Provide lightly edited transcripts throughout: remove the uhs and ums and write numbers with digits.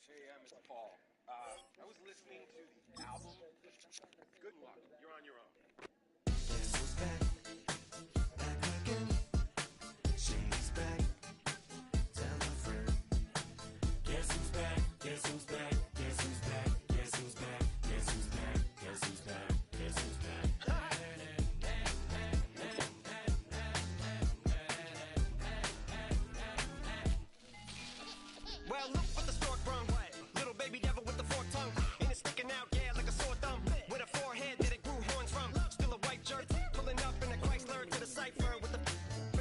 Hey, Mr. Paul. I was listening to the album. Good luck. You're on your own. Guess who's back? Back again. She's back. Tell a friend. Guess who's back? Guess who's back? Guess who's back? Guess who's back? Guess who's back? Guess who's back? Guess who's back? Well, look what the stork brung. Little baby devil with the forked tongue. And it's sticking out, yeah, like a sore thumb. With a forehead that it grew horns from. Still a white jerk. Pulling up in a Chrysler to the cipher with a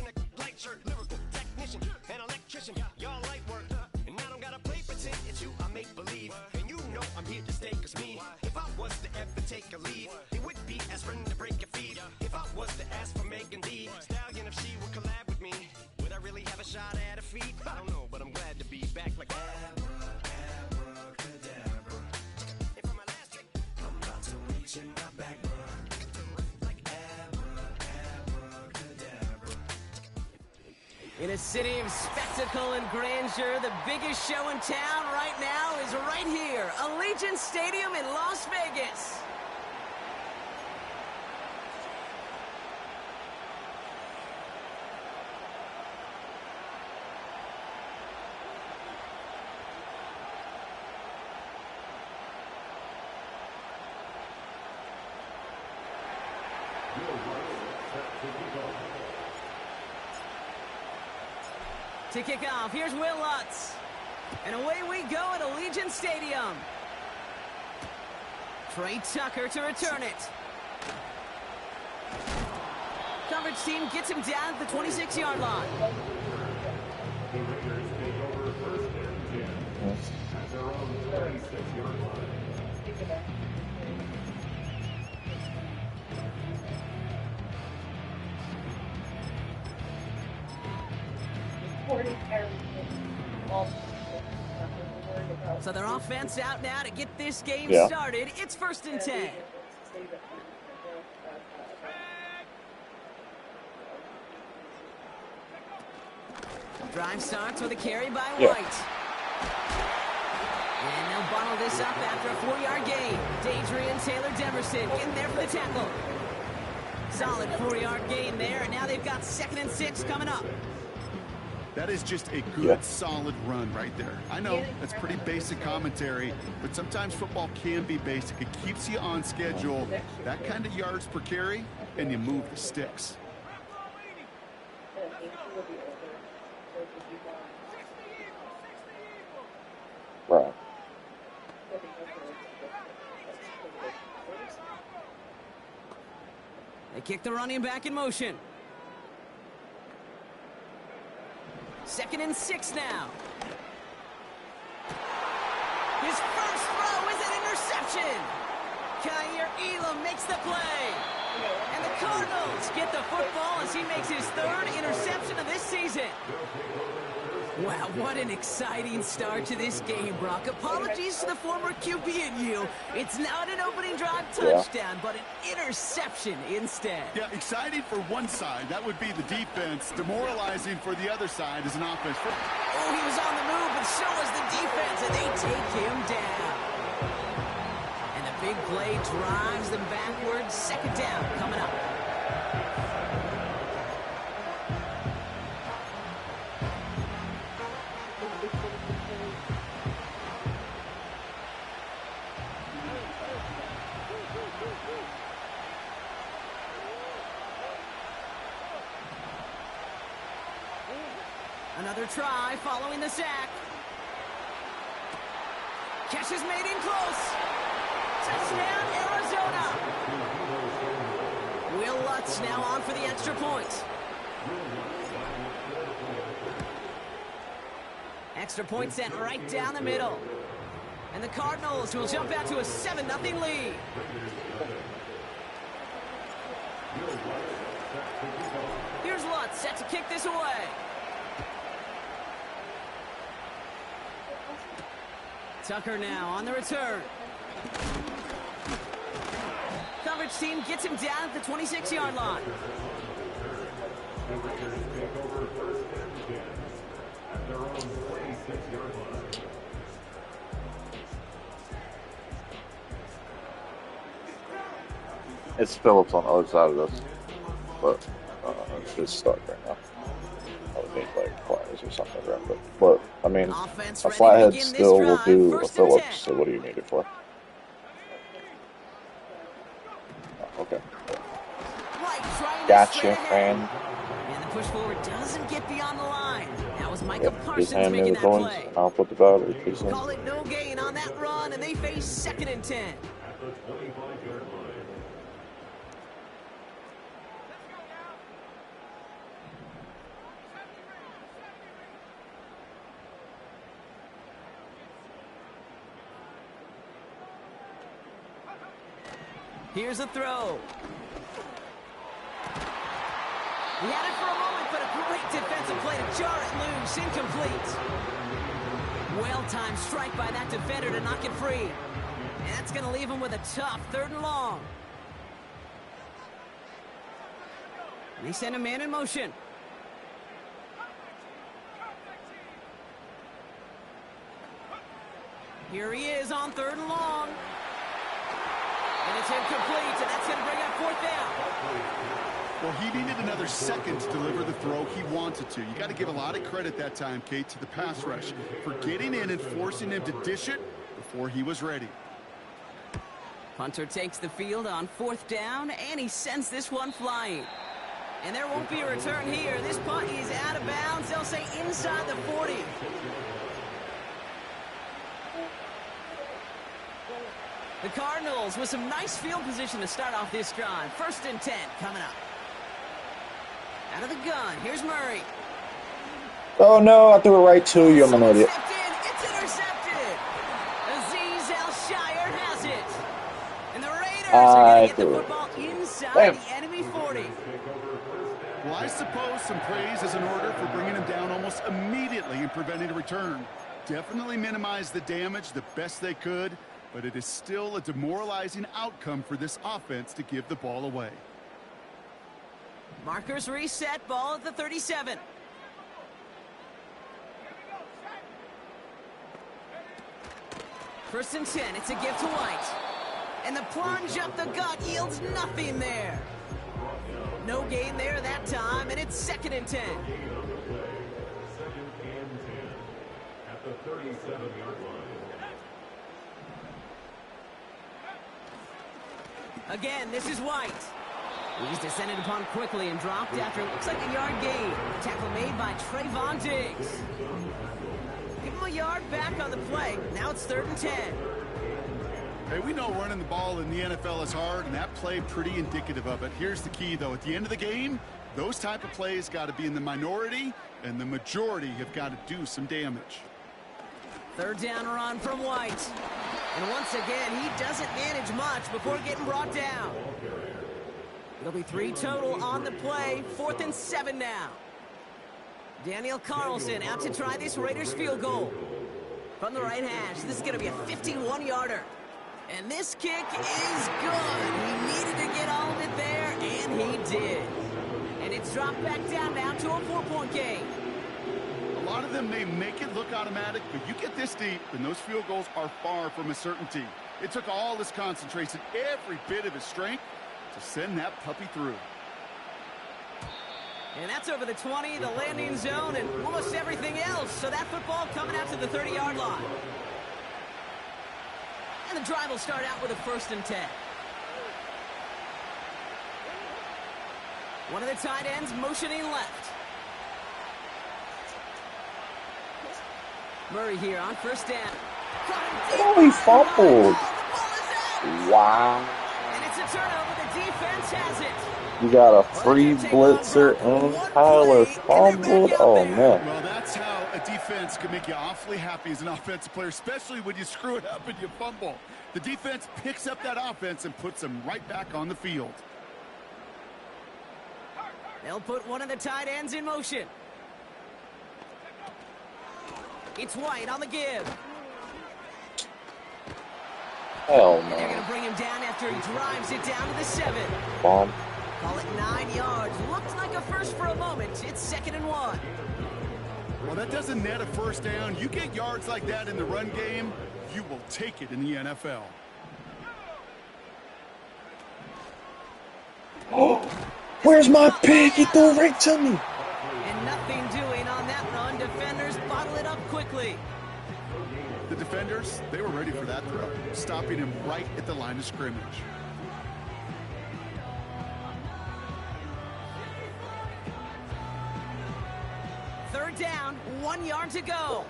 in a light shirt. Lyrical technician, an electrician. Y'all light work. And I don't gotta play pretend. It's you, I make believe. And you know I'm here to stay, cause me, if I was to ever take a lead, it would be as friend to break your feet. If I was to ask for Megan D Stallion, if she would collab with me, would I really have a shot at her feet? I don't know, but I'm glad to be back like Abracadabra. And for my last trick, I'm about to reach in my back, bruh. Like abracadabra. In a city of spectacle and grandeur, the biggest show in town right now is right here, Allegiant Stadium in Las Vegas. To kick off, here's Will Lutz. And away we go at Allegiant Stadium. Trey Tucker to return it. Coverage team gets him down at the 26-yard line. The Raiders take over first and 10 at their own 26-yard line. So their offense out now to get this game started. It's first and 10. Drive starts with a carry by White. And they'll bottle this up after a 4-yard gain. Dadrian Taylor-Demerson getting there for the tackle. Solid 4-yard gain there, and now they've got 2nd and 6 coming up. That is just a good, solid run right there. I know that's pretty basic commentary, but sometimes football can be basic. It keeps you on schedule, that kind of yards per carry, and you move the sticks. Right. They kick the running back in motion. 2nd and 6 now. His first throw is an interception. Kaiir Elam makes the play. And the Cardinals get the football as he makes his 3rd interception of this season. Wow, what an exciting start to this game, Brock. Apologies to the former QB in you. It's not an opening drive touchdown, but an interception instead. Yeah, exciting for one side. That would be the defense. Demoralizing for the other side as an offense. Oh, he was on the move, but so was the defense, and they take him down. And the big play drives them backwards. 2nd down coming up. Another try following the sack. Catch is made in close. Touchdown, Arizona. Will Lutz now on for the extra point. Extra point sent right down the middle. And the Cardinals will jump out to a 7-0 lead. Here's Lutz set to kick this away. Tucker now on the return. Coverage team gets him down at the 26-yard line. The Raiders take over first and 10 at their own 26-yard line. It's Phillips on the other side of this, but it's his start right now. I would need like flyers or something random. But I mean, Offense a ready to flathead begin this still will drive. do a 1st and Phillips. 10. So what do you need it for? Oh, okay. White trying to Gotcha, straight ahead. friend. And the push forward doesn't get beyond the line. That was Micah Yep, just Parsons hand me making the that coins, play. and I'll put the battery piece in. Call it no gain on that run, and they face 2nd and 10. Here's a throw. He had it for a moment, but a great defensive play to jar it loose. Incomplete. Well-timed strike by that defender to knock it free. And that's going to leave him with a tough 3rd and long. They send a man in motion. Here he is on 3rd and long. And it's incomplete, and that's going to bring up 4th down. Well, he needed another second to deliver the throw he wanted to. You got to give a lot of credit that time, Kate, to the pass rush for getting in and forcing him to dish it before he was ready. Punter takes the field on 4th down, and he sends this one flying. And there won't be a return here. This punt is out of bounds. They'll say inside the 40. The Cardinals with some nice field position to start off this drive. 1st and 10 coming up. Out of the gun, here's Murray. Oh no, I threw it right to you. I'm an idiot. It's intercepted. Azeez Al-Shire has it. And the Raiders are going to get the football inside the enemy 40. Well, I suppose some praise is in order for bringing him down almost immediately and preventing a return. Definitely minimize the damage the best they could, but it is still a demoralizing outcome for this offense to give the ball away. Markers reset, ball at the 37. First and 10, it's a gift to White. And the plunge up the gut yields nothing there. No gain there that time, and it's 2nd and 10. At the 37-yard line. Again, this is White. He's descended upon quickly and dropped after it looks like a yard gain. Tackle made by Trayvon Diggs. Give him a yard back on the play. Now it's 3rd and 10. Hey, we know running the ball in the NFL is hard, and that play pretty indicative of it. Here's the key, though. At the end of the game, those type of plays got to be in the minority, and the majority have got to do some damage. 3rd down run from White. And once again, he doesn't manage much before getting brought down. It'll be 3 total on the play. 4th and 7 now. Daniel Carlson out to try this Raiders field goal. From the right hash, this is going to be a 51-yarder. And this kick is good. He needed to get all of it there, and he did. And it's dropped back down now to a 4-point game. A lot of them may make it look automatic, but you get this deep, and those field goals are far from a certainty. It took all his concentration, every bit of his strength, to send that puppy through. And that's over the 20, the landing zone, and almost everything else. So that football coming out to the 30-yard line. And the drive will start out with a 1st and 10. One of the tight ends motioning left. Murray here on 1st down. Oh, he fumbled. Wow. And it's a turnover. The defense has it. You got a free blitzer and Tyler fumbled. Oh, man. Well, that's how a defense can make you awfully happy as an offensive player, especially when you screw it up and you fumble. The defense picks up that offense and puts them right back on the field. They'll put one of the tight ends in motion. It's White on the give. Hell And they're going no. to bring him down after he drives it down to the 7. Bomb. Call it 9 yards. Looked like a first for a moment. It's 2nd and 1. Well, that doesn't net a 1st down. You get yards like that in the run game, you will take it in the NFL. Oh, where's my pick? He threw it right to me. And nothing doing on that run. Defenders bottle it up quickly. The defenders, they were ready for that throw, stopping him right at the line of scrimmage. Third down, 1 yard to go.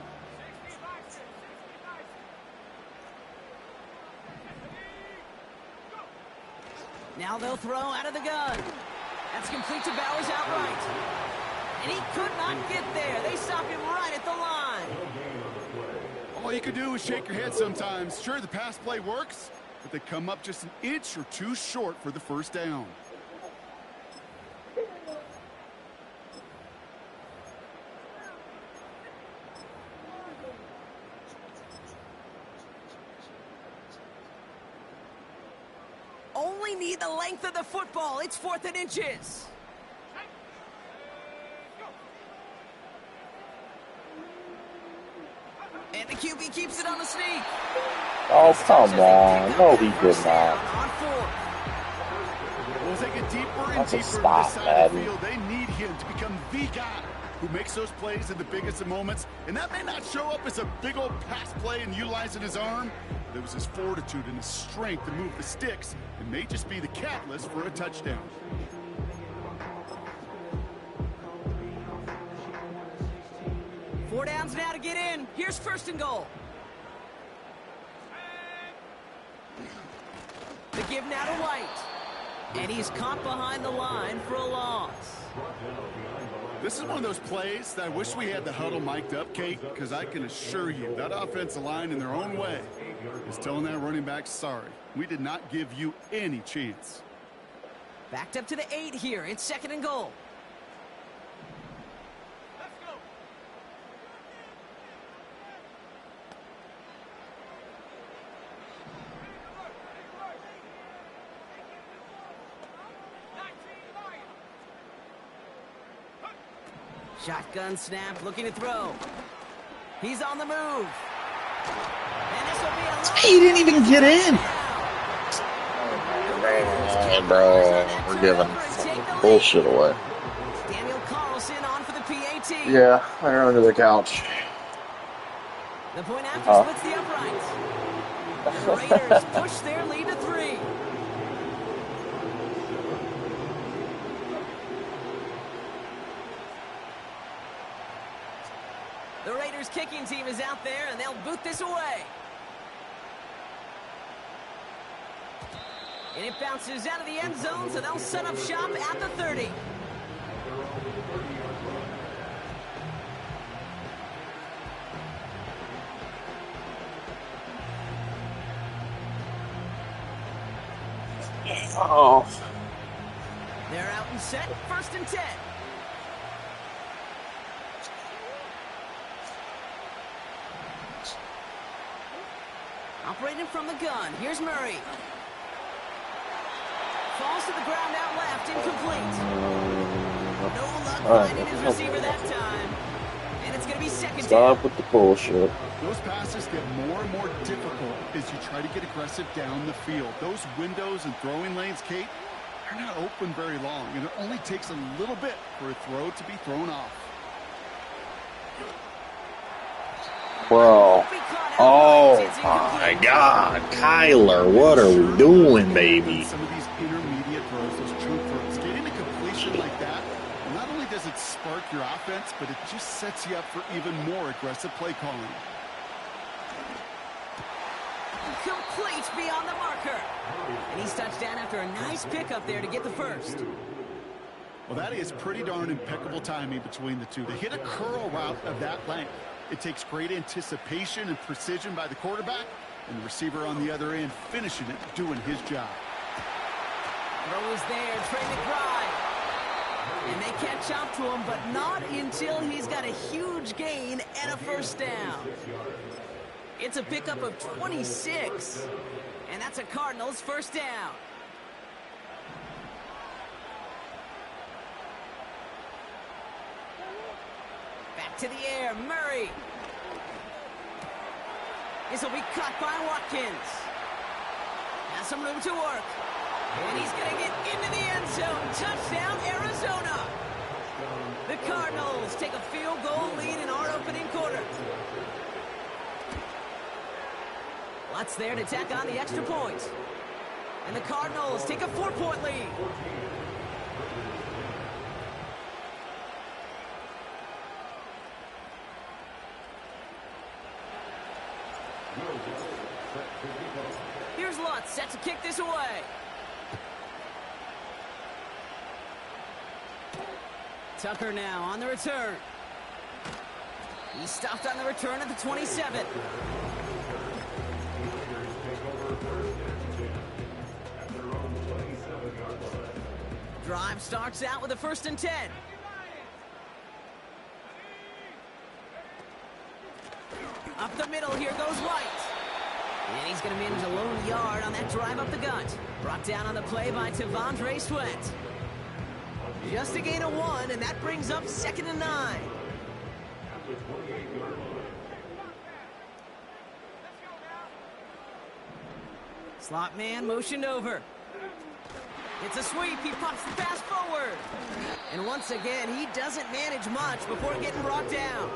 Now they'll throw out of the gun. That's complete to Bowers outright. And he could not get there. They stop him right at the line. All you can do is shake your head sometimes. Sure, the pass play works, but they come up just an inch or two short for the first down. Only need the length of the football. It's 4th and inches. And the QB keeps it on the sneak. Oh, come on. No, he did not. On 4th. Well, as they get deeper and That's a deeper to the stop, side of the Madden. field, they need him to become the guy who makes those plays in the biggest of moments. And that may not show up as a big old pass play and utilizing his arm, but it was his fortitude and his strength to move the sticks and may just be the catalyst for a touchdown. Four downs now to get in. Here's 1st and goal. The give now to White. And he's caught behind the line for a loss. This is one of those plays that I wish we had the huddle mic'd up, Kate, because I can assure you that offensive line in their own way is telling that running back, sorry, we did not give you any chance. Backed up to the 8 here. It's 2nd and goal. Shotgun snap, looking to throw. He's on the move. And this will be a He didn't even get in. Man, bro, we're giving bullshit away. Daniel Carlson on for the PAT. Yeah, they're under the couch. The point after splits the uprights. The Raiders push their lead to 3. The Raiders kicking team is out there, and they'll boot this away. And it bounces out of the end zone, so they'll set up shop at the 30. Oh. They're out and set, 1st and 10. Operating from the gun. Here's Murray. Falls to the ground out left. Incomplete. No luck finding his receiver that time. And it's going to be 2nd down. Stop with the bullshit. Those passes get more and more difficult as you try to get aggressive down the field. Those windows and throwing lanes, Kate, they're not open very long, and it only takes a little bit for a throw to be thrown off. Bro. Oh, my God. Kyler, what are we doing, baby? Some of these intermediate throws, those true throws, getting a completion like that, not only does it spark your offense, but it just sets you up for even more aggressive play calling. Complete beyond the marker. And he's touched down after a nice pickup there to get the 1st. Well, that is pretty darn impeccable timing between the two. To hit a curl route of that length, it takes great anticipation and precision by the quarterback, and the receiver on the other end finishing it, doing his job. Throw is there, Trey McBride. And they catch up to him, but not until he's got a huge gain and a 1st down. It's a pickup of 26, and that's a Cardinals 1st down. Back to the air, Murray. This will be cut by Watkins. Has some room to work. And he's going to get into the end zone. Touchdown, Arizona. The Cardinals take a field goal lead in our opening quarter. Lots there to tack on the extra point. And the Cardinals take a 4-point lead. Here's Lutz set to kick this away. Tucker now on the return. He's stopped on the return at the 27. Drive starts out with a 1st and 10. Up the middle, here goes White. And he's going to manage a lone yard on that drive up the gut. Brought down on the play by T'Vondre Sweat. Just a gain of 1, and that brings up 2nd and 9. Slot man motioned over. It's a sweep. He pops the pass forward. And once again, he doesn't manage much before getting brought down.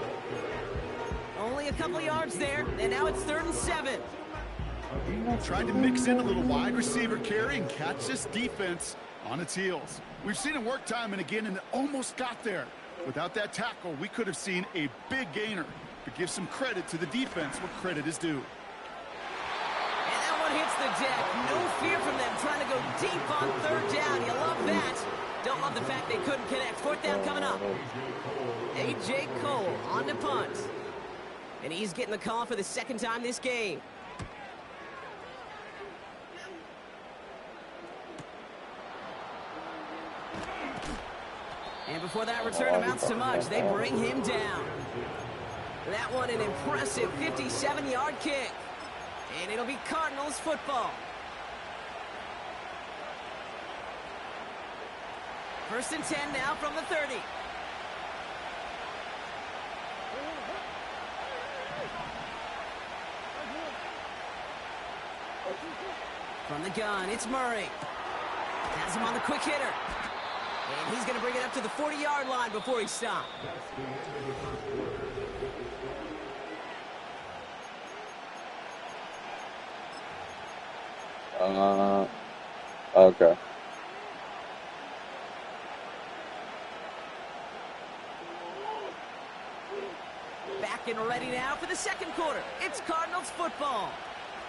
Only a couple yards there, and now it's 3rd and 7. Trying to mix in a little wide receiver carry and catch this defense on its heels. We've seen it work time and again, and it almost got there. Without that tackle, we could have seen a big gainer. But give some credit to the defense where credit is due. And that one hits the deck. No fear from them trying to go deep on 3rd down. You love that. Don't love the fact they couldn't connect. 4th down coming up. A.J. Cole on to punt. And he's getting the call for the 2nd time this game. And before that return amounts to much, they bring him down. That one an impressive 57-yard kick. And it'll be Cardinals football. 1st and 10 now from the 30. From the gun, it's Murray. Has him on the quick hitter. And he's going to bring it up to the 40-yard line before he stops. Okay. Back and ready now for the 2nd quarter. It's Cardinals football.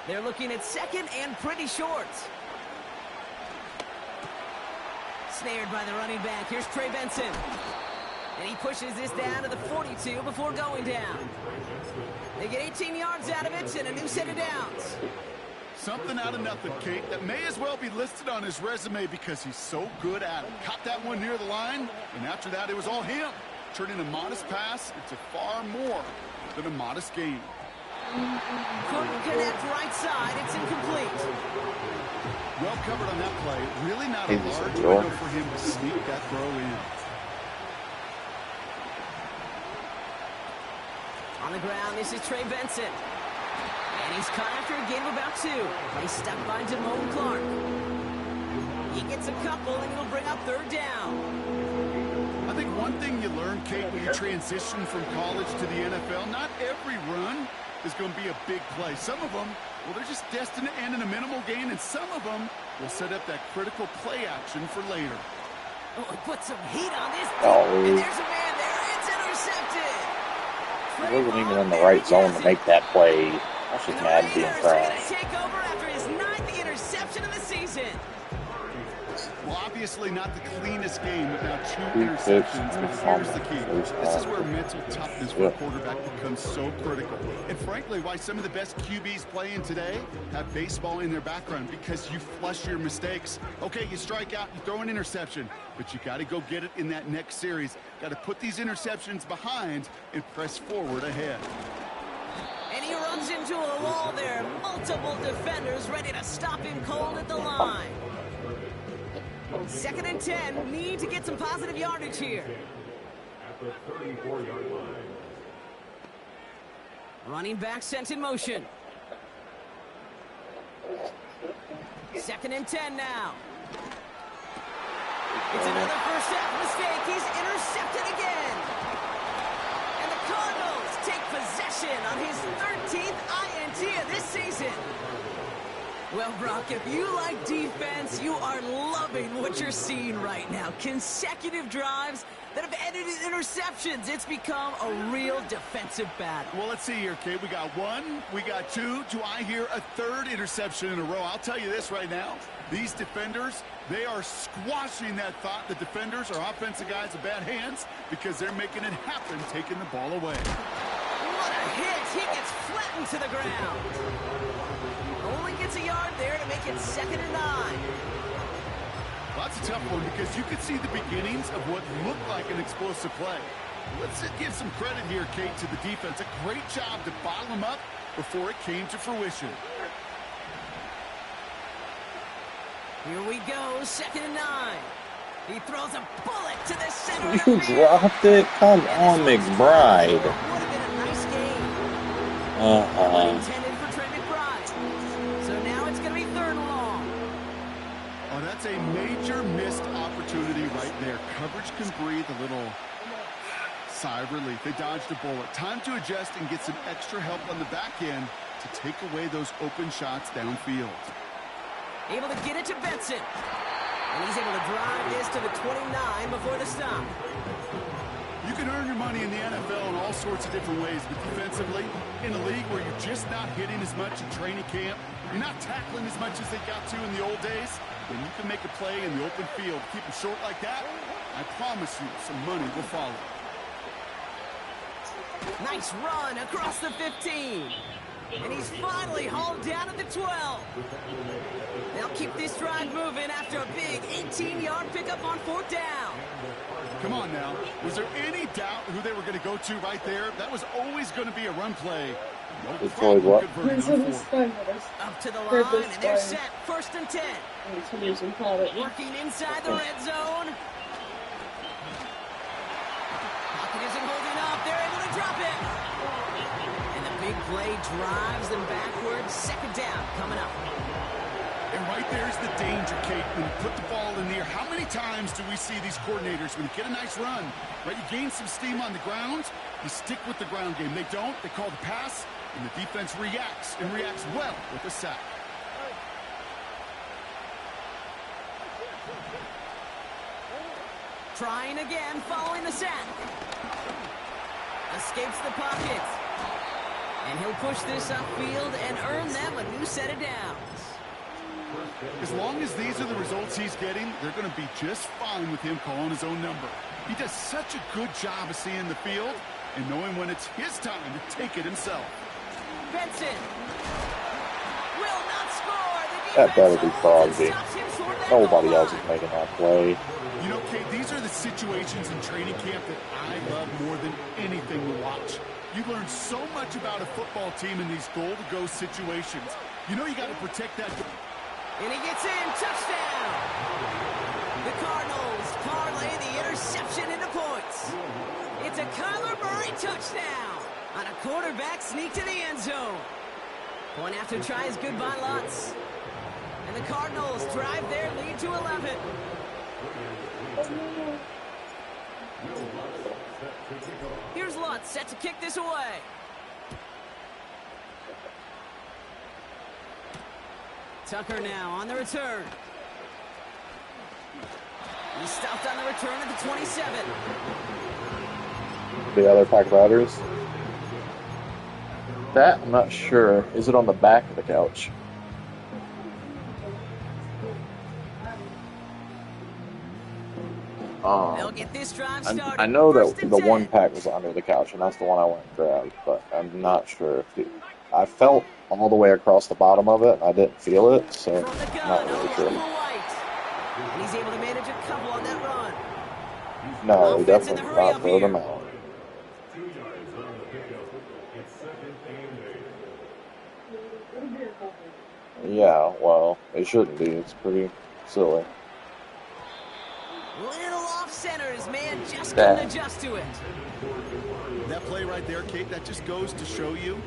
They're looking at 2nd and pretty short. Snared by the running back. Here's Trey Benson. And he pushes this down to the 42 before going down. They get 18 yards out of it and a new set of downs. Something out of nothing, Kate, that may as well be listed on his resume because he's so good at it. Caught that one near the line, and after that it was all him. Turning a modest pass into far more than a modest gain. Couldn't connect right side. It's incomplete. Well covered on that play. Really not a large window for him to sneak that throw in. On the ground, this is Trey Benson. And he's caught after a gain of about 2. But he's stuck by Damone Clark. He gets a couple, and it'll bring up 3rd down. I think one thing you learn, Kate, when you transition from college to the NFL, not every run is going to be a big play. Some of them, well, they're just destined to end in a minimal gain, and some of them will set up that critical play action for later. Oh, he put some heat on this. Oh. And there's a man there. It's intercepted. He wasn't even in the right zone to make that play. That's just mad being Raiders are going trash. to take over after his 9th interception of the season. Well, obviously not the cleanest game with now 2 interceptions, but here's the key. This is where mental toughness for a quarterback becomes so critical. And frankly, why some of the best QBs playing today have baseball in their background, because you flush your mistakes. Okay, you strike out, you throw an interception, but you got to go get it in that next series. Got to put these interceptions behind and press forward ahead. And he runs into a wall there. Multiple defenders ready to stop him cold at the line. 2nd and 10. Need to get some positive yardage here. At the 34-yard line. Running back sent in motion. 2nd and 10 now. It's another first half mistake. He's intercepted again. And the Cardinals take possession on his 13th INT of this season. Well, Brock, if you like defense, you are loving what you're seeing right now. Consecutive drives that have ended in interceptions. It's become a real defensive battle. Well, let's see here, Kate. We got one, we got two. Do I hear a third interception in a row? I'll tell you this right now. These defenders, they are squashing that thought. The defenders are offensive guys with bad hands because they're making it happen, taking the ball away. What a hit. He gets flattened to the ground. Only gets a yard there to make it 2nd and 9. Well, that's a tough one because you could see the beginnings of what looked like an explosive play. Let's give some credit here, Kate, to the defense. A great job to bottle them up before it came to fruition. Here we go, 2nd and 9. He throws a bullet to the center of the You field. dropped it? Come on, McBride. Would have been a nice game. Intended for Trey McBride. So now it's going to be 3rd and long. Oh, that's a major missed opportunity right there. Coverage can breathe a little sigh of relief. They dodged a bullet. Time to adjust and get some extra help on the back end to take away those open shots downfield. Able to get it to Benson. And he's able to drive this to the 29 before the stop. You can earn your money in the NFL in all sorts of different ways, but defensively, in a league where you're just not hitting as much in training camp, you're not tackling as much as they got to in the old days, then you can make a play in the open field. Keep it short like that, I promise you some money will follow. Nice run across the 15. And he's finally hauled down at the 12. They'll keep this drive moving after a big 18-yard pickup on 4th down. Come on now. Was there any doubt who they were going to go to right there? That was always going to be a run play. No problem what? converting on 4th. Up to the line, and they're set. 1st and 10. Working inside the red zone. Pocket isn't holding up. They're able to drop it. And the big play drives them backwards. 2nd down coming up. And right there's the danger, Kate, when you put the ball in the air. How many times do we see these coordinators, when you get a nice run, right, you gain some steam on the ground, you stick with the ground game. They don't. They call the pass, and the defense reacts, and reacts well with a sack. Trying again, following the sack. Escapes the pocket. And he'll push this upfield and earn them a new set of downs. As long as these are the results he's getting, they're going to be just fine with him calling his own number. He does such a good job of seeing the field and knowing when it's his time to take it himself. Benson will not score. That better be Crosby. Nobody else is making that play. You know, Kate, these are the situations in training camp that I love more than anything to watch. You learn so much about a football team in these goal-to-go situations. You know you got to protect that. And he gets in. Touchdown. The Cardinals parlay the interception into points. It's a Kyler Murray touchdown on a quarterback sneak to the end zone. Point after try is good by Lutz. And the Cardinals drive their lead to 11. Here's Lutz set to kick this away. Tucker now on the return. He's stopped on the return at the 27. The other pack of riders. That, I'm not sure. Is it on the back of the couch? They'll get this drive started. I know that the 1 pack was under the couch, and that's the one I went and grabbed, but I'm not sure. I felt all the way across the bottom of it, and I didn't feel it, so From the gun, not really sure. And he's able to manage a couple on that run. No, he Offense in definitely the did hurry not up throw them here. out. 2 yards on the pickup. It's 2nd and 8. Yeah, well, it shouldn't be. It's pretty silly. Little off center, his man just couldn't adjust to it. That play right there, Kate, that just goes to show you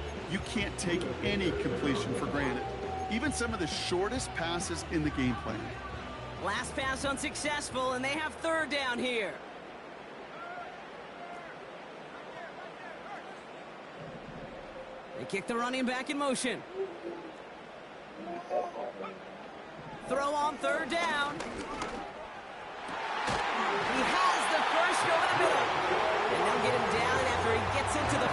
can't take any completion for granted. Even some of the shortest passes in the game plan. Last pass unsuccessful, and they have third down here. They kick the running back in motion. Throw on third down. He has the first over the middle. And they'll get him down after he gets into the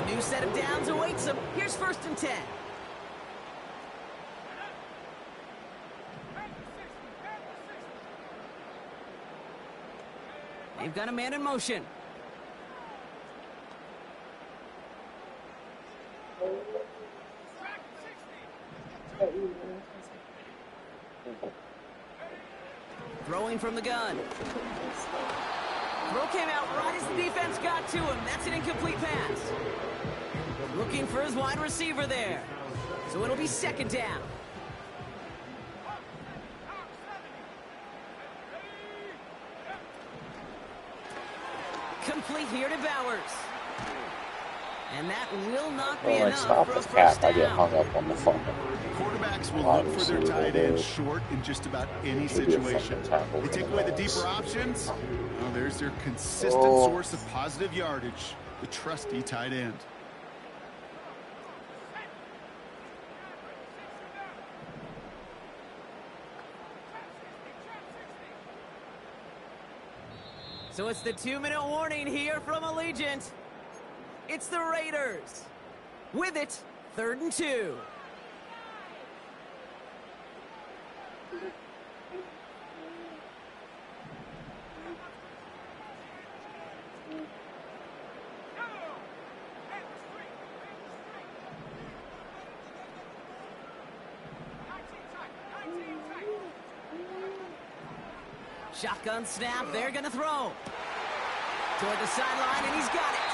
48. A new set of downs awaits him. Here's 1st and 10. They've got a man in motion. Throwing from the gun. Throw came out right as the defense got to him. That's an incomplete pass. Looking for his wide receiver there. So it'll be 2nd down. Complete here to Bowers. And that will not be enough stop for a this first cap. I get down. hung up on the phone. Quarterbacks will look for their tight end short in just about any situation. They take away the deeper options. Well, there's their consistent source of positive yardage, the trusty tight end. So it's the 2-minute warning here from Allegiant. It's the Raiders. With it, 3rd and 2. Shotgun snap, they're gonna throw. Toward the sideline, and he's got it.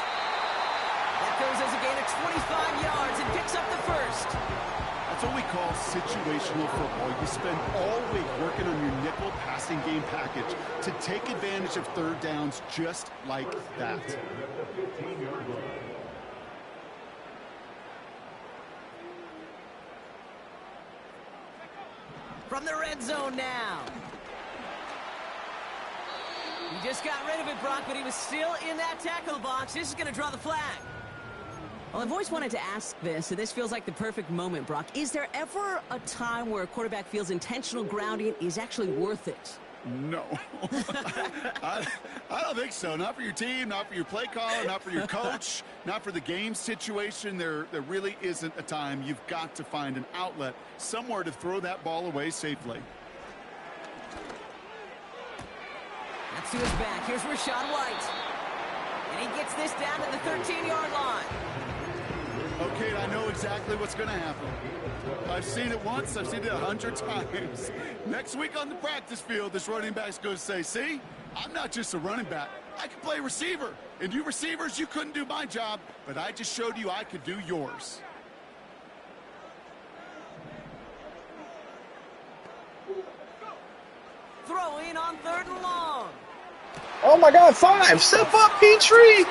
That goes as a gain of 25 yards and picks up the first. That's what we call situational football. You spend all week working on your nickel passing game package to take advantage of third downs just like that. From the red zone now. He just got rid of it, Brock, but he was still in that tackle box. This is going to draw the flag. Well, I've always wanted to ask this, and this feels like the perfect moment, Brock. Is there ever a time where a quarterback feels intentional grounding is actually worth it? No. I don't think so. Not for your team, not for your play caller, not for your coach, not for the game situation. There really isn't a time. You've got to find an outlet, somewhere to throw that ball away safely. That's to his back. Here's Rachaad White. And he gets this down to the 13-yard line. Okay, I know exactly what's going to happen. I've seen it once. I've seen it 100 times. Next week on the practice field, this running back's going to say, see, I'm not just a running back. I can play receiver. And you receivers, you couldn't do my job, but I just showed you I could do yours. Throwing on 3rd and long. Oh my God, 5! Step up, Petrie!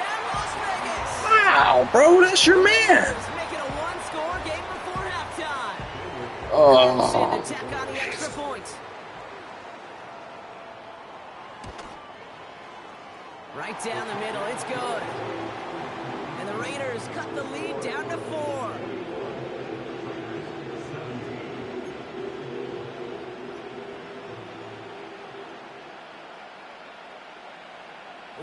Wow, bro, that's your man! Making a one-score game before halftime. Oh. Attack on the extra point. Right down the middle, it's good. And the Raiders cut the lead down to 4.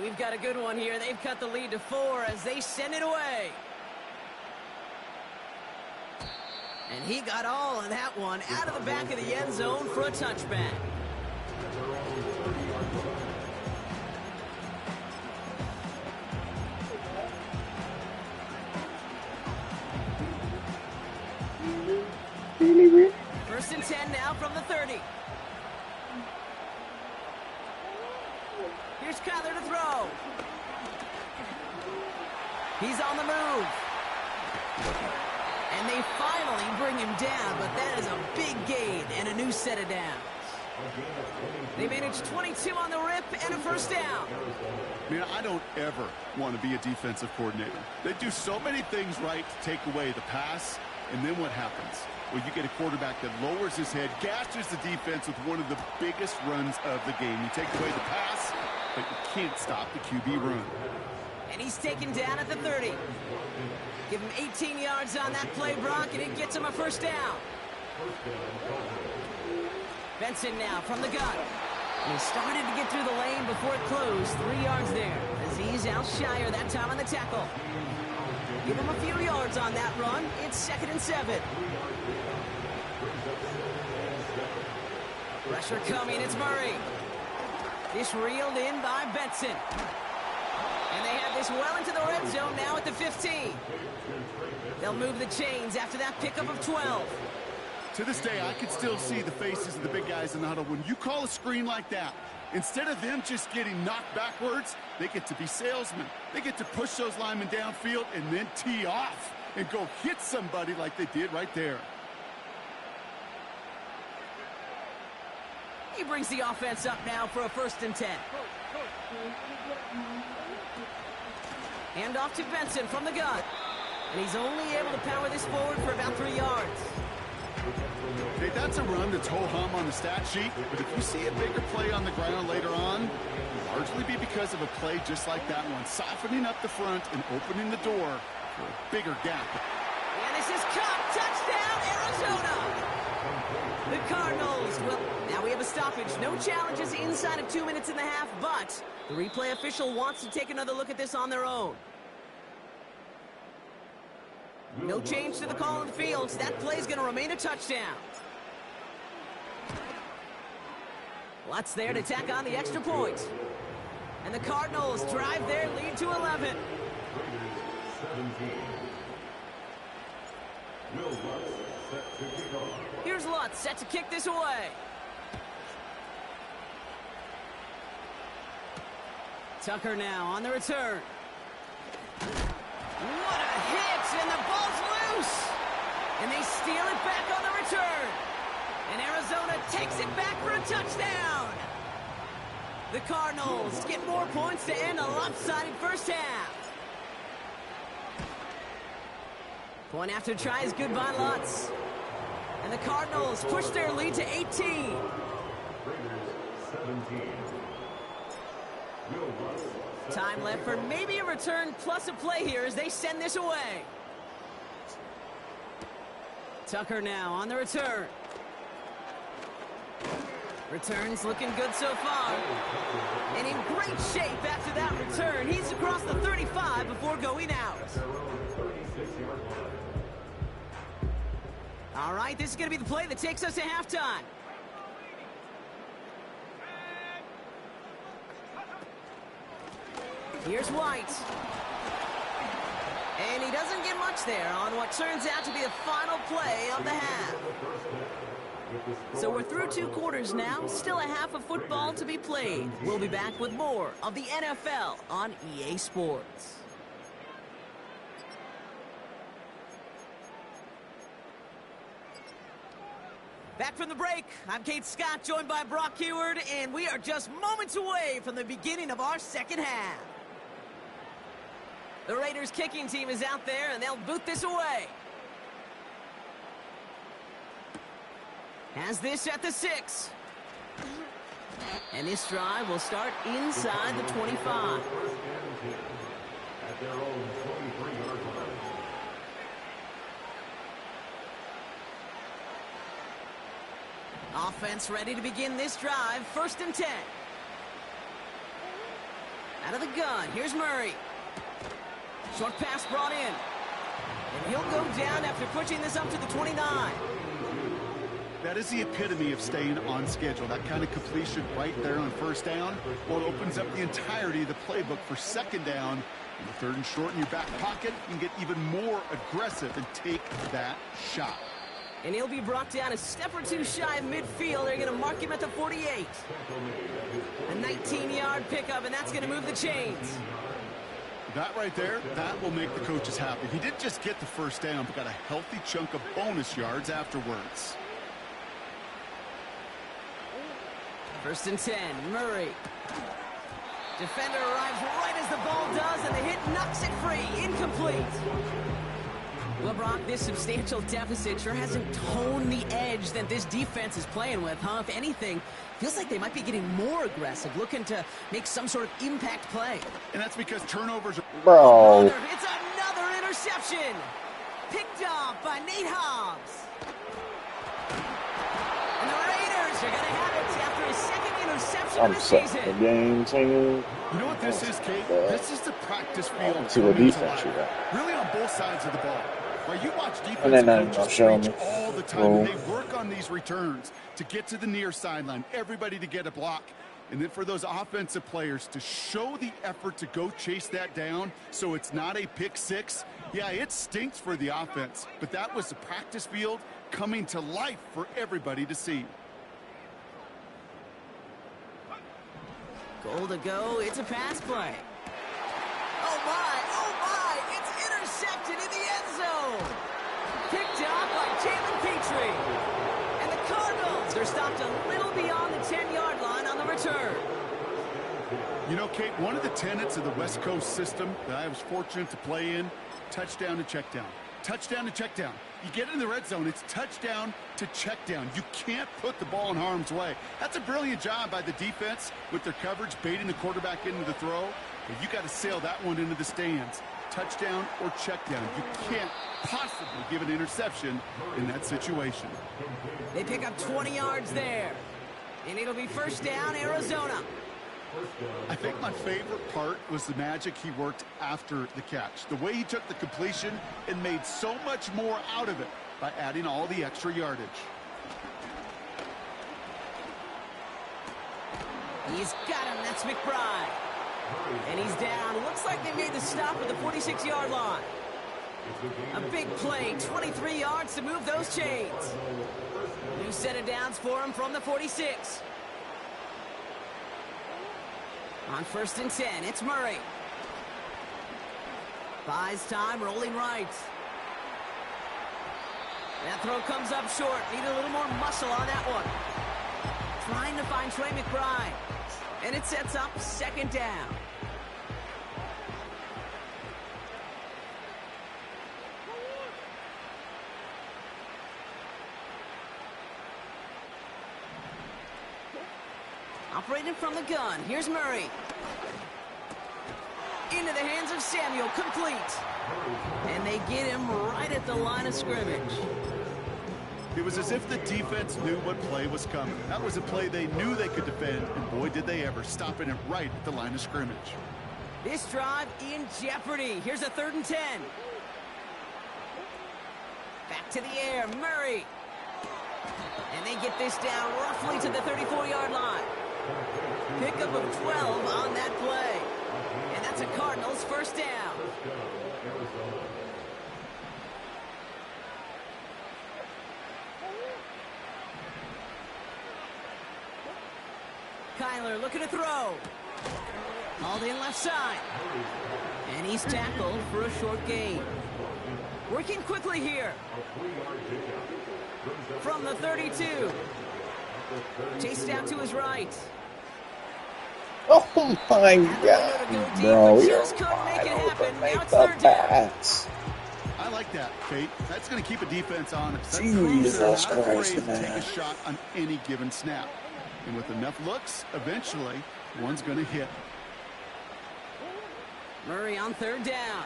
We've got a good one here. They've cut the lead to 4 as they send it away. And he got all of that one out of the back of the end zone for a touchback. First and 10 now from the 30. Here's Kyler to throw. He's on the move. And they finally bring him down, but that is a big gain and a new set of downs. They managed 22 on the rip and a first down. Man, I don't ever want to be a defensive coordinator. They do so many things right to take away the pass, And then what happens? Well, you get a quarterback that lowers his head, gashes the defense with one of the biggest runs of the game. You take away the pass, but you can't stop the QB run. And he's taken down at the 30. Give him 18 yards on that play, Brock, and it gets him a first down. Benson now from the gun. And he started to get through the lane before it closed. 3 yards there. Aziz Al-Shire that time on the tackle. Give him a few yards on that run. It's 2nd and 7. Pressure coming. It's Murray. This reeled in by Benson. And they have this well into the red zone now at the 15. They'll move the chains after that pickup of 12. To this day, I can still see the faces of the big guys in the huddle. When you call a screen like that, instead of them just getting knocked backwards, they get to be salesmen. They get to push those linemen downfield and then tee off and go hit somebody like they did right there. He brings the offense up now for a 1st and 10. Hand off to Benson from the gun. And he's only able to power this forward for about 3 yards. Hey, that's a run that's ho-hum on the stat sheet, but if you see a bigger play on the ground later on, it'll largely be because of a play just like that one, softening up the front and opening the door for a bigger gap. And this is caught. Touchdown, Arizona! The Cardinals, well, now we have a stoppage. No challenges inside of 2 minutes and a half, but the replay official wants to take another look at this on their own. No change to the call on the field. That play is going to remain a touchdown. Lutz there to tack on the extra point. And the Cardinals drive their lead to 11. Here's Lutz set to kick this away. Tucker now on the return. What a hit, and the ball's loose. And they steal it back on the return. And Arizona takes it back for a touchdown. The Cardinals get more points to end a lopsided first half. Point after try is good by Lutz. And the Cardinals push their lead to 18. 17. Time left for maybe a return plus a play here as they send this away. Tucker now on the return. Returns looking good so far. And in great shape after that return. He's across the 35 before going out. All right, this is going to be the play that takes us to halftime. Here's White. And he doesn't get much there on what turns out to be the final play of the half. So we're through 2 quarters now, still a half of football to be played. We'll be back with more of the NFL on EA Sports. Back from the break, I'm Kate Scott, joined by Brock Heward, and we are just moments away from the beginning of our second half. The Raiders kicking team is out there, and they'll boot this away. Has this at the 6. And this drive will start inside the 25. At their own 23-yard line. Offense ready to begin this drive. 1st and 10. Out of the gun. Here's Murray. Short pass brought in. And he'll go down after pushing this up to the 29. That is the epitome of staying on schedule. That kind of completion right there on 1st down. Well, it opens up the entirety of the playbook for 2nd down. In the 3rd and short in your back pocket, you can get even more aggressive and take that shot. And he'll be brought down a step or 2 shy of midfield. They're going to mark him at the 48. A 19-yard pickup, and that's going to move the chains. That right there, that will make the coaches happy. He didn't just get the 1st down, but got a healthy chunk of bonus yards afterwards. 1st and 10, Murray. Defender arrives right as the ball does, and the hit knocks it free. Incomplete. Well, Brock, this substantial deficit sure hasn't toned the edge that this defense is playing with, huh? If anything, feels like they might be getting more aggressive, looking to make some sort of impact play. And that's because turnovers are... Bro. It's another interception. Picked off by Nate Hobbs. And the Raiders are going to have it after his second interception I'm of the set season. the game team. You know what this is, Kate? This is the practice field. See what coming to defense life. you got. Really on both sides of the ball. Right, you watch And then defensive I'll coaches show preach me. all the time, and they work on these returns to get to the near sideline, everybody to get a block. And then for those offensive players to show the effort to go chase that down so it's not a pick six, yeah, it stinks for the offense. But that was the practice field coming to life for everybody to see. Goal to go. It's a pass play. Oh, my. It's intercepted in the end zone. Picked off by Jalen Petrie. And the Cardinals are stopped a little beyond the 10-yard line on the return. You know, Kate, one of the tenets of the West Coast system that I was fortunate to play in, touchdown to check down. Touchdown to check down. You get in the red zone, it's touchdown to check down. You can't put the ball in harm's way. That's a brilliant job by the defense with their coverage, baiting the quarterback into the throw. But you got to sail that one into the stands. Touchdown or check down. You can't possibly give an interception in that situation. They pick up 20 yards there. And it'll be first down, Arizona. I think my favorite part was the magic he worked after the catch. The way he took the completion and made so much more out of it by adding all the extra yardage. He's got him. That's McBride. And he's down. Looks like they made the stop at the 46-yard line. A big play, 23 yards to move those chains. New set of downs for him from the 46. On 1st and 10, it's Murray. Buys time, rolling right. That throw comes up short. Need a little more muscle on that one. Trying to find Trey McBride. And it sets up 2nd down. Operating from the gun. Here's Murray. Into the hands of Samuel. Complete. And they get him right at the line of scrimmage. It was as if the defense knew what play was coming. That was a play they knew they could defend, and boy, did they ever, stopping it right at the line of scrimmage. This drive in jeopardy. Here's a 3rd and 10. Back to the air. Murray. And they get this down roughly to the 34-yard line. Pickup of 12 on that play. And that's a Cardinals 1st down. Kyler looking to throw. Hauled in left side. And he's tackled for a short gain. Working quickly here. From the 32. Chased out to his right. Oh my God, bro. You're wide open. Make the pass. I like that, Kate. That's going to keep a defense honest. That Jesus proves they're not Christ, afraid to man. take a shot on any given snap. And with enough looks, eventually, one's going to hit. Murray on 3rd down.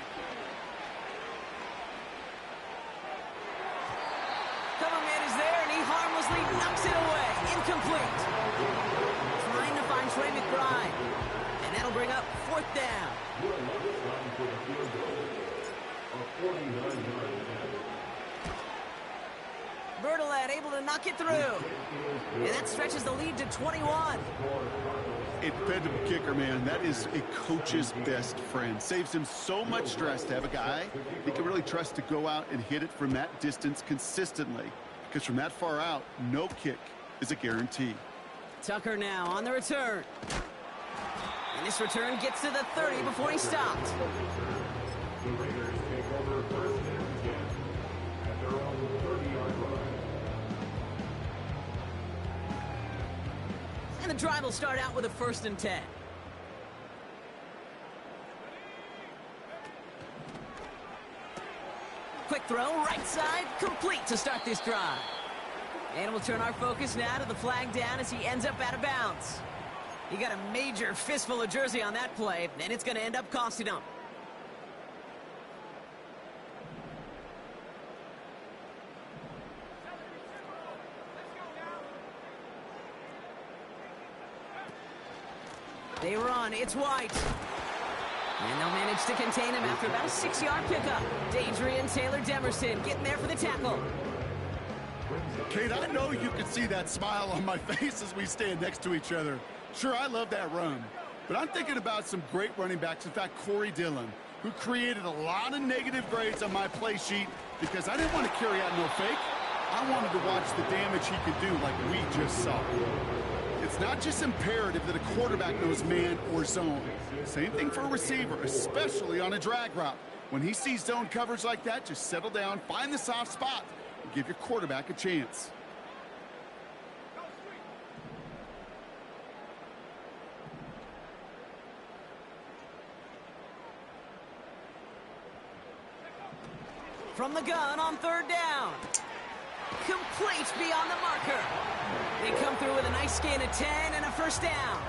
Cover man is there, and he harmlessly knocks it away. Incomplete. Trying to find Trey McBride. And that'll bring up 4th down. Bertolet able to knock it through. And that stretches the lead to 21. A dependable kicker, man. That is a coach's best friend. Saves him so much stress to have a guy he can really trust to go out and hit it from that distance consistently. Because from that far out, no kick is a guarantee. Tucker now on the return. And this return gets to the 30 before he stopped. The Raiders take over 1st and 10 at their own 30-yard line. And the drive will start out with a 1st and 10. Quick throw, right side, complete to start this drive. And we'll turn our focus now to the flag down as he ends up out of bounds. He got a major fistful of jersey on that play, and it's going to end up costing him. They run, it's White. And they'll manage to contain him after about a 6-yard pickup. Dadrian Taylor-Demerson getting there for the tackle. Kate, I know you can see that smile on my face as we stand next to each other. Sure, I love that run. But I'm thinking about some great running backs. In fact, Corey Dillon, who created a lot of negative grades on my play sheet because I didn't want to carry out no fake. I wanted to watch the damage he could do like we just saw. It's not just imperative that a quarterback knows man or zone. Same thing for a receiver, especially on a drag route. When he sees zone coverage like that, just settle down, find the soft spot, and give your quarterback a chance. From the gun on 3rd down. Complete beyond the marker. They come through with a nice gain of 10 and a first down.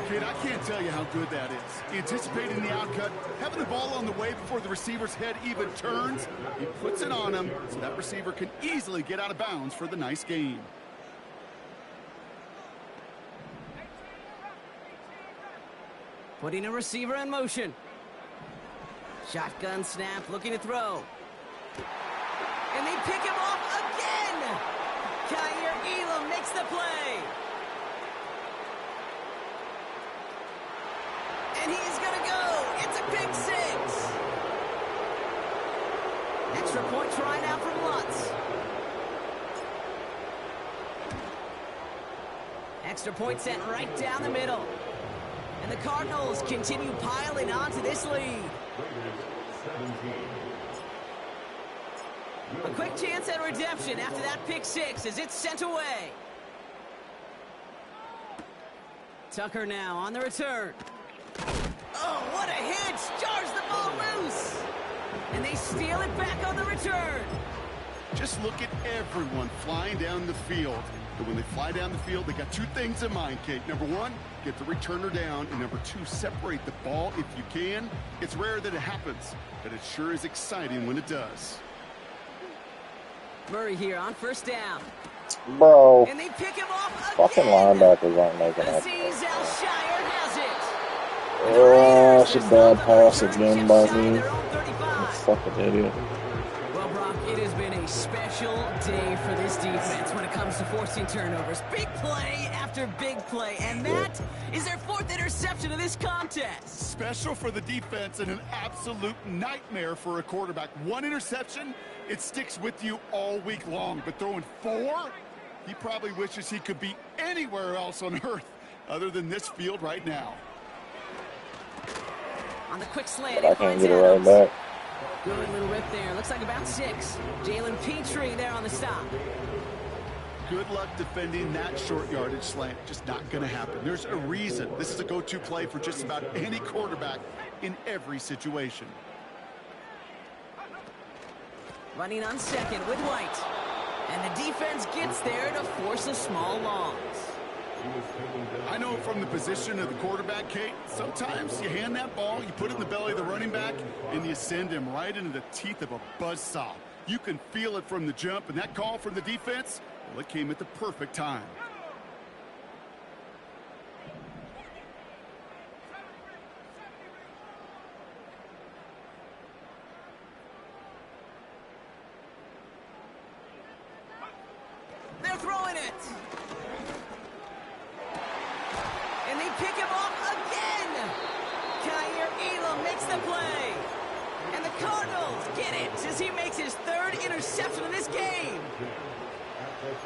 Kid, I can't tell you how good that is. Anticipating the outcut, having the ball on the way before the receiver's head even turns, he puts it on him so that receiver can easily get out of bounds for the nice gain. Putting a receiver in motion. Shotgun snap, looking to throw. And they pick him off again! Kyer Elam makes the play. And he's gonna go. It's a pick 6. Extra point try now from Lutz. Extra point sent right down the middle. And the Cardinals continue piling on to this lead. A quick chance at redemption after that pick 6 as it's sent away. Tucker now on the return. Oh, what a hit! Jars the ball loose. And they steal it back on the return. Just look at everyone flying down the field. And when they fly down the field, they got 2 things in mind, Kate. Number 1, get the returner down. And number 2, separate the ball if you can. It's rare that it happens, but it sure is exciting when it does. Murray here on 1st down. Bro, And they pick him off again. fucking linebackers aren't making it. Aziz Al-Shire has it. Oh, it's a bad pass again by me. Their own 35. Fucking idiot. Well, Brock, it has been a special day for this defense when it comes to forcing turnovers. Big play after big play, and that is their 4th interception of this contest. Special for the defense and an absolute nightmare for a quarterback. 1 interception, it sticks with you all week long. But throwing 4, he probably wishes he could be anywhere else on earth other than this field right now. On the quick slant, I can't get it right back. Good little rip there. Looks like about 6. Jalen Petrie there on the stop. Good luck defending that short yardage slant. Just not going to happen. There's a reason. This is a go-to play for just about any quarterback in every situation. Running on 2nd with White. And the defense gets there to force a small loss. I know from the position of the quarterback, Kate, sometimes you hand that ball, you put it in the belly of the running back, and you send him right into the teeth of a buzzsaw. You can feel it from the jump, and that call from the defense, well, it came at the perfect time. They're throwing it. And they pick him off again. Kyer Elam makes the play. And the Cardinals get it as he makes his 3rd interception of this game.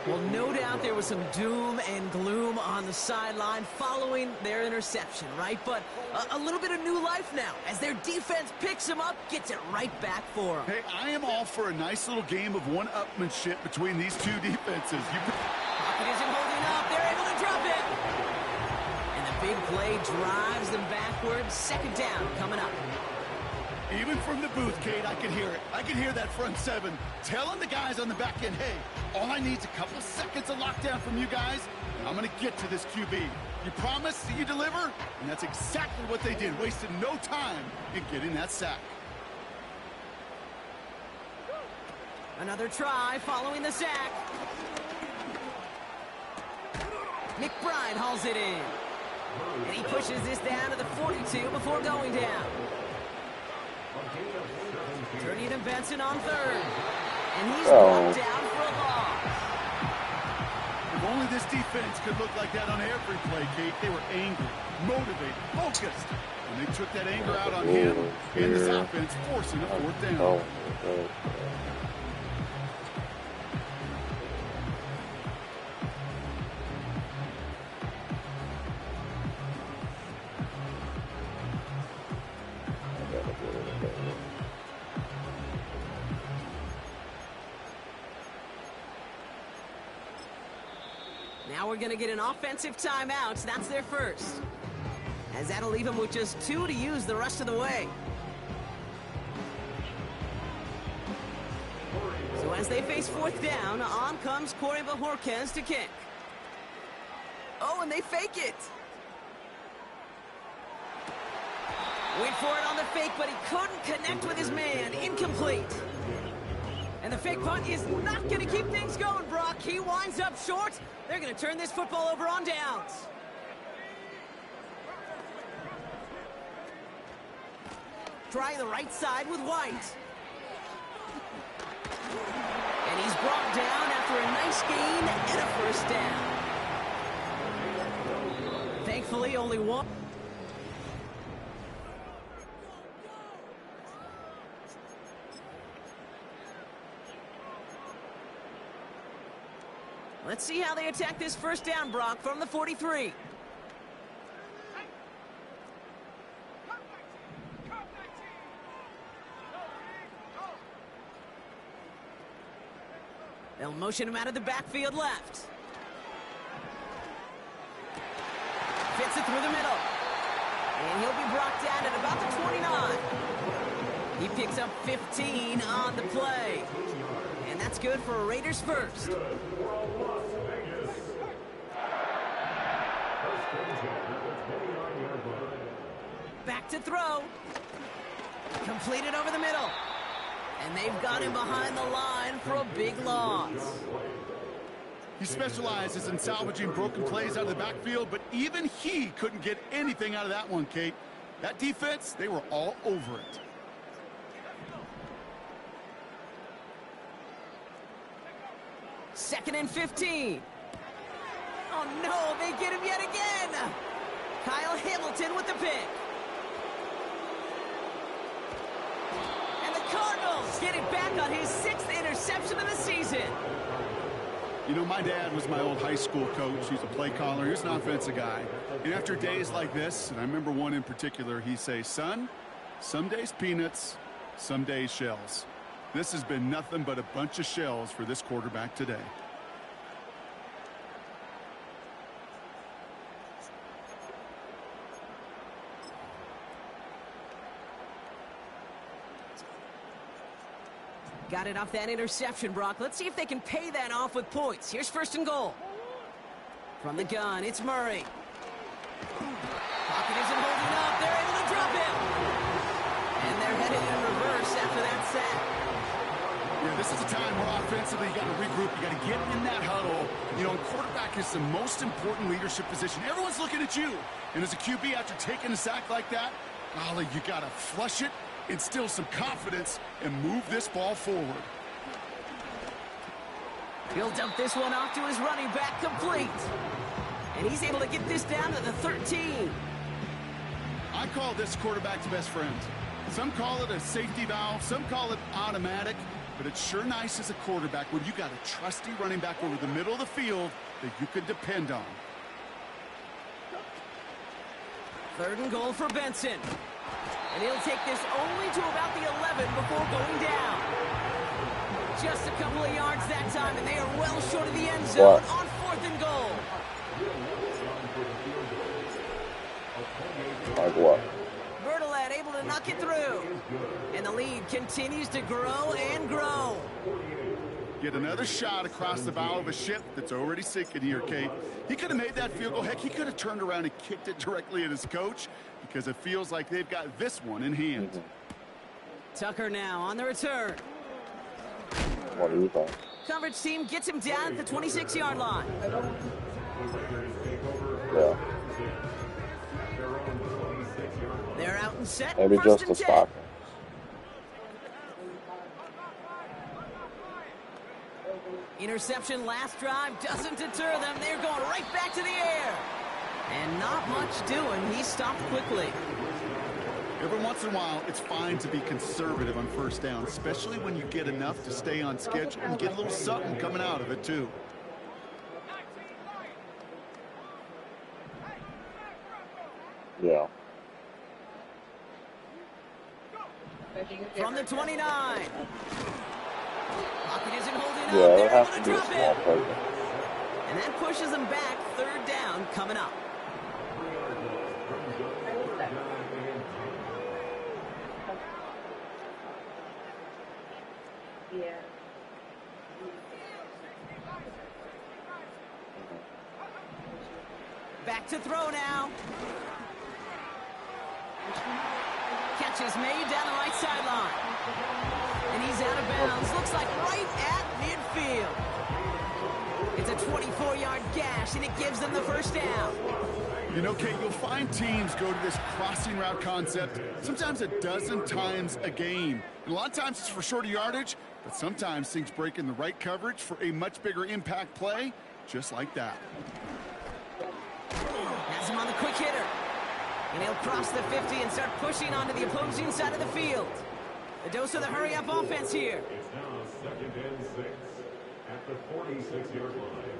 Well, no doubt there was some doom and gloom on the sideline following their interception, right? But a little bit of new life now as their defense picks him up, gets it right back for him. Hey, I am all for a nice little game of one-upmanship between these 2 defenses. Pocket isn't holding up. They're able to drop it. And the big play drives them backwards. 2nd down coming up. Even from the booth, Kate, I could hear it. I could hear that front seven telling the guys on the back end, hey, all I need is a couple seconds of lockdown from you guys, and I'm going to get to this QB. You promise that you deliver? And that's exactly what they did, wasted no time in getting that sack. Another try following the sack. McBride hauls it in. And he pushes this down to the 42 before going down. Turning to Benson on third. And he's brought down for a loss. If only this defense could look like that on every play, Kate. They were angry, motivated, focused. And they took that anger out on him and this offense, forcing a fourth down. Now we're going to get an offensive timeout. That's their first. As that'll leave them with just 2 to use the rest of the way. So as they face fourth down, on comes Corey Bajorquez to kick. Oh, and they fake it. Wait for it on the fake, but he couldn't connect with his man. Incomplete. And the fake punt is not going to keep things going, Brock. He winds up short. They're going to turn this football over on downs. Try the right side with White. And he's brought down after a nice gain and a first down. Thankfully, only one. Let's see how they attack this first down, Brock, from the 43. They'll motion him out of the backfield left. Fits it through the middle. And he'll be brought down at about the 29. He picks up 15 on the play. And that's good for a Raiders first. Back to throw. Completed over the middle. And they've got him behind the line for a big loss. He specializes in salvaging broken plays out of the backfield, but even he couldn't get anything out of that one, Kate. That defense, they were all over it. Second and 15. Oh, no, they get him yet again. Kyle Hamilton with the pick. And the Cardinals get it back on his 6th interception of the season. You know, my dad was my old high school coach. He's a play caller. He was an offensive guy. And after days like this, and I remember one in particular, he'd say, son, some days peanuts, some days shells. This has been nothing but a bunch of shells for this quarterback today. Got it off that interception, Brock. Let's see if they can pay that off with points. Here's first and goal. From the gun, it's Murray. Pocket isn't holding up. They're able to drop him. And they're headed in reverse after that sack. Yeah, this is a time where offensively you got to regroup. You got to get in that huddle. You know, quarterback is the most important leadership position. Everyone's looking at you. And as a QB, after taking a sack like that, golly, you got to flush it, instill some confidence, and move this ball forward. He'll dump this one off to his running back, complete. And he's able to get this down to the 13. I call this quarterback's best friend. Some call it a safety valve, some call it automatic, but it's sure nice as a quarterback when you got a trusty running back over the middle of the field that you can depend on. Third and goal for Benson. And he'll take this only to about the 11 before going down. Just a couple of yards that time, and they are well short of the end zone on 4th and goal. Like what? Bertolet able to knock it through. lead continues to grow and grow. Get another shot across the bow of a ship that's already sinking here, Kate. He could have made that field goal. Heck, he could have turned around and kicked it directly at his coach because it feels like they've got this one in hand. Tucker now on the return. What do you think? Coverage team gets him down at the 26-yard line. Yeah. They're out and set. Maybe First just and to 10. stop him. Interception last drive doesn't deter them. They're going right back to the air. And not much doing. He stopped quickly. Every once in a while, it's fine to be conservative on first down, especially when you get enough to stay on schedule and get a little something coming out of it, too. Yeah. From the 29. Pocket isn't holding up. Yeah, it They're has able to to be a drop small it. play. And that pushes them back. Third down coming up. Yeah. Back to throw now. Catch is made down the right sideline. And he's out of bounds. Looks like right at midfield. It's a 24-yard gash, and it gives them the first down. You know, Kate, you'll find teams go to this crossing route concept sometimes a dozen times a game. And a lot of times it's for shorter yardage, but sometimes things break in the right coverage for a much bigger impact play, just like that. Has him on the quick hitter. And he'll cross the 50 and start pushing onto the opposing side of the field. A dose of the hurry-up offense here. It's now 2nd and 6 at the 46-yard line.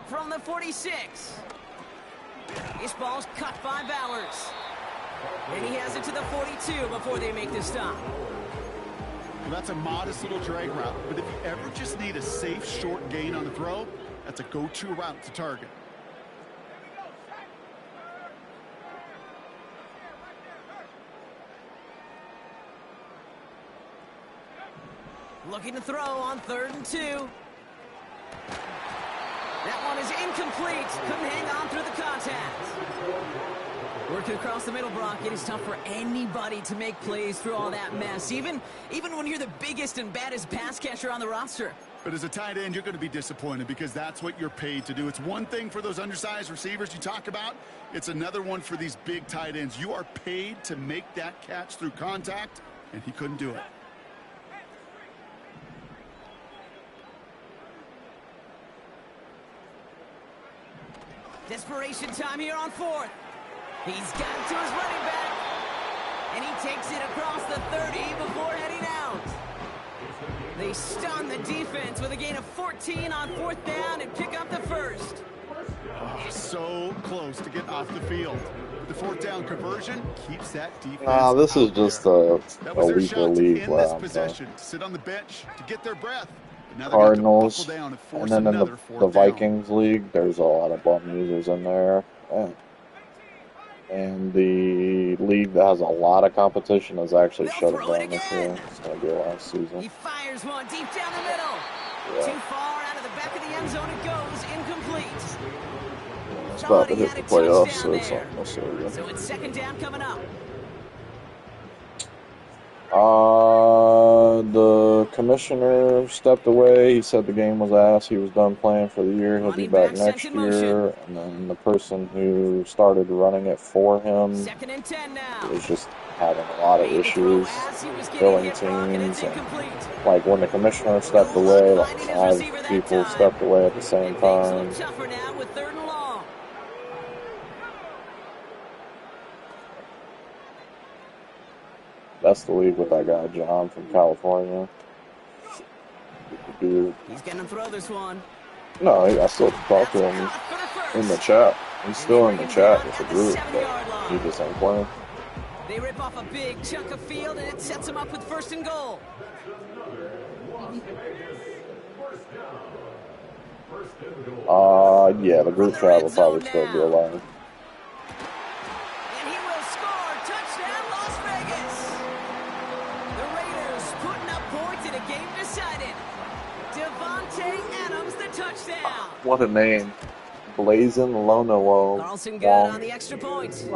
From the 46. This ball's cut by Bowers. And he has it to the 42 before they make the stop. Well, that's a modest little drag route, but if you ever just need a safe, short gain on the throw, that's a go-to route to target. Looking to throw on 3rd and 2. That one is incomplete. Couldn't hang on through the contact. Working across the middle, Brock. It is tough for anybody to make plays through all that mess, even when you're the biggest and baddest pass catcher on the roster. But as a tight end, you're going to be disappointed because that's what you're paid to do. It's one thing for those undersized receivers you talk about. It's another one for these big tight ends. You are paid to make that catch through contact, and he couldn't do it. Desperation time here on 4th. He's got it to his running back. And he takes it across the 30 before heading out. They stun the defense with a gain of 14 on 4th down and pick up the first. Oh, so close to getting off the field. The 4th down conversion keeps that defense. Nah, this is just a weaker league where I'm possession, to sit on the bench, to get their breath. Cardinals, and then in the Vikings league, there's a lot of bum users in there. And the league that has a lot of competition is actually shutting down this year. It's going to be a last season. He fires one deep down the middle. Yeah. Too far out of the back of the end zone it goes. Incomplete. It's about to hit the playoffs, so it's almost over. So it's 2nd down coming up. The commissioner stepped away. He said the game was ass. He was done playing for the year. He'll be back next year. And then the person who started running it for him is just having a lot of issues filling teams. And, like when the commissioner stepped away, like 5 people stepped away at the same time. That's the league with that guy, John, from California. Dude. He's gonna throw this one. No, I still talk to him in the chat. He's still in the chat with the group, but he just ain't playing. They rip off a big chunk of field, and it sets him up with 1st and goal. Yeah, the group chat will probably still be alive. game decided. Devontae Adams, the touchdown. What a name. Blazin' Lono Carlson good on Wong. the extra point. His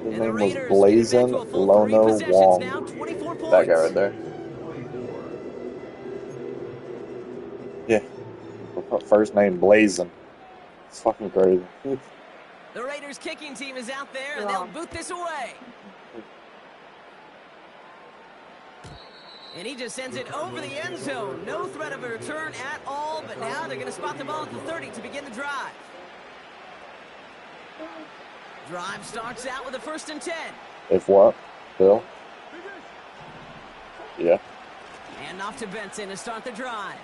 And the name was Raiders Blazin' get it back to a full 3 Lono possessions now, Wong. 24 points. That guy right there. Yeah. First name Blazin'. It's fucking crazy. The Raiders kicking team is out there, and they'll boot this away. And he just sends it over the end zone. No threat of a return at all, but now they're going to spot the ball at the 30 to begin the drive. Drive starts out with a 1st and 10. If what? Bill? Yeah. And off to Benson to start the drive.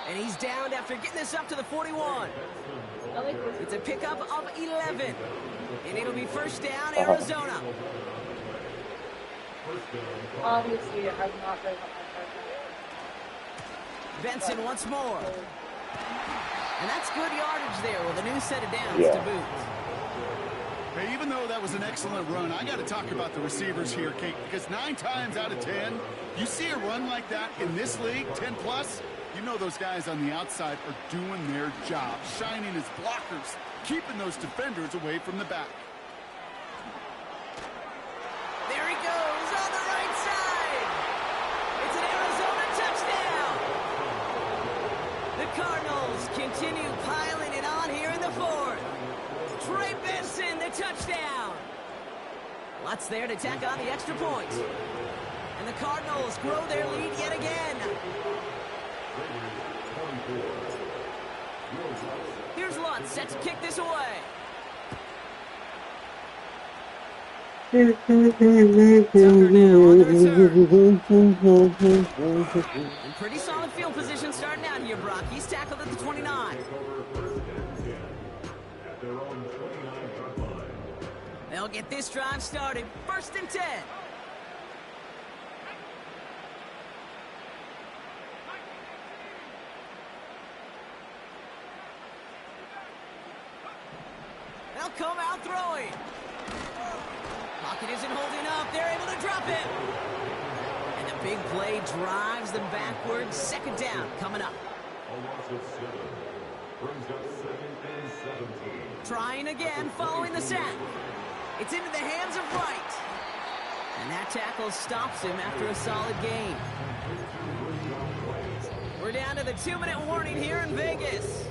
And he's down after getting this up to the 41. It's a pickup of 11. And it'll be 1st down, Arizona. Obviously, I'm not very much. Benson once more. And that's good yardage there with a new set of downs Yeah. to boot. Hey, even though that was an excellent run, I got to talk about the receivers here, Kate, because 9 times out of 10, you see a run like that in this league, 10+, you know those guys on the outside are doing their job, shining as blockers, keeping those defenders away from the back. There he goes on the right side. It's an Arizona touchdown. The Cardinals continue piling it on here in the 4th. Trey Benson, the touchdown. Lots there to tack on the extra point. And the Cardinals grow their lead yet again. Here's Lutz set to kick this away. Tucker now on the return. And pretty solid field position starting out here, Brock. He's tackled at the 29. They'll get this drive started. 1st and 10. They'll come out throwing. Pocket isn't holding up. They're able to drop it. And the big play drives them backwards. 2nd down coming up. Trying again following the sack. It's into the hands of Wright. And that tackle stops him after a solid gain. We're down to the 2-minute warning here in Vegas.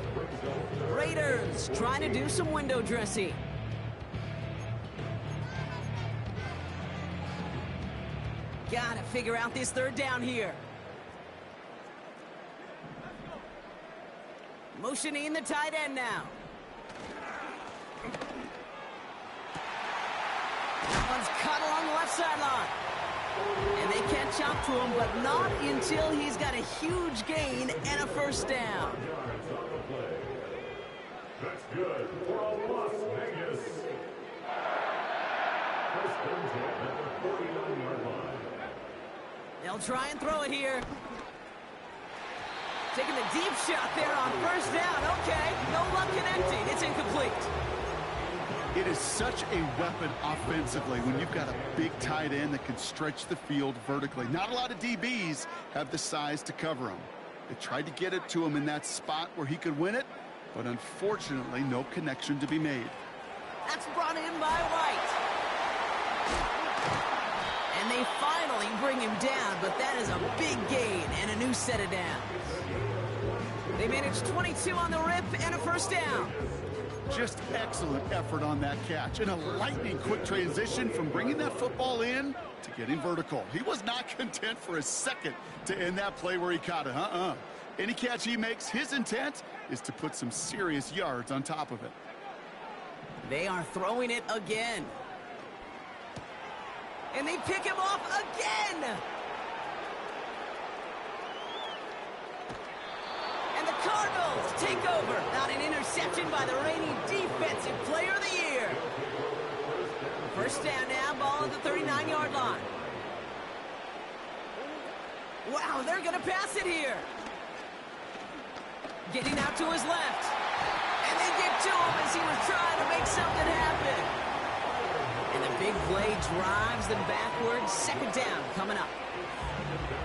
Raiders trying to do some window dressing. Gotta figure out this 3rd down here. Motioning the tight end now. That one's cut along the left sideline. And they catch up to him, but not until he's got a huge gain and a 1st down. That's good for a Las Vegas. 1st and 10 at the 49-yard line. They'll try and throw it here. Taking the deep shot there on 1st down. Okay, no luck connecting. It's incomplete. It is such a weapon offensively when you've got a big tight end that can stretch the field vertically. Not a lot of DBs have the size to cover him. They tried to get it to him in that spot where he could win it, but unfortunately, no connection to be made. That's brought in by White. And they finally bring him down, but that is a big gain and a new set of downs. They managed 22 on the rip and a 1st down. Just excellent effort on that catch. And a lightning quick transition from bringing that football in to getting vertical. He was not content for a second to end that play where he caught it. Any catch he makes, his intent is to put some serious yards on top of it. They are throwing it again. And they pick him off again. And the Cardinals take over. Not an interception by the reigning defensive player of the year. 1st down now, ball at the 39-yard line. Wow, they're going to pass it here. Getting out to his left. And they get to him as he was trying to make something happen. And the big play drives them backwards. 2nd down coming up.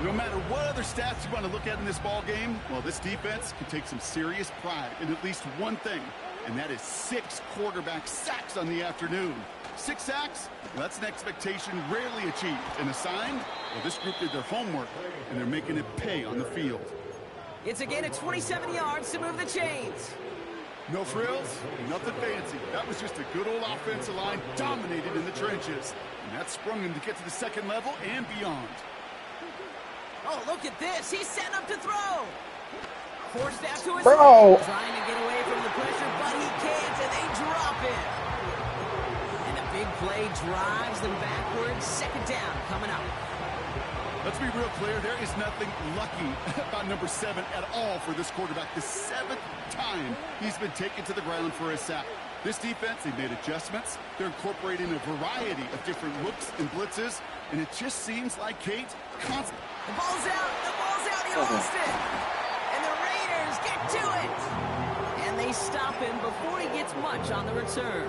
No matter what other stats you want to look at in this ball game, well, this defense can take some serious pride in at least one thing, and that is 6 quarterback sacks on the afternoon. 6 sacks? Well, that's an expectation rarely achieved. And a sign? Well, this group did their homework, and they're making it pay on the field. It's a gain of 27 yards to move the chains. No frills, nothing fancy. That was just a good old offensive line dominated in the trenches. And that sprung him to get to the second level and beyond. Oh, look at this. He's setting up to throw. Forced out to his Bro. right. Trying to get away from the pressure, but he can't, and they drop him. And the big play drives them backwards. Second down coming up. Let's be real clear. There is nothing lucky about number 7 at all for this quarterback. The 7th time he's been taken to the ground for a sack. This defense, they've made adjustments. They're incorporating a variety of different looks and blitzes, and it just seems like Kate constantly. The ball's out, he lost it. And the Raiders get to it. And they stop him before he gets much on the return.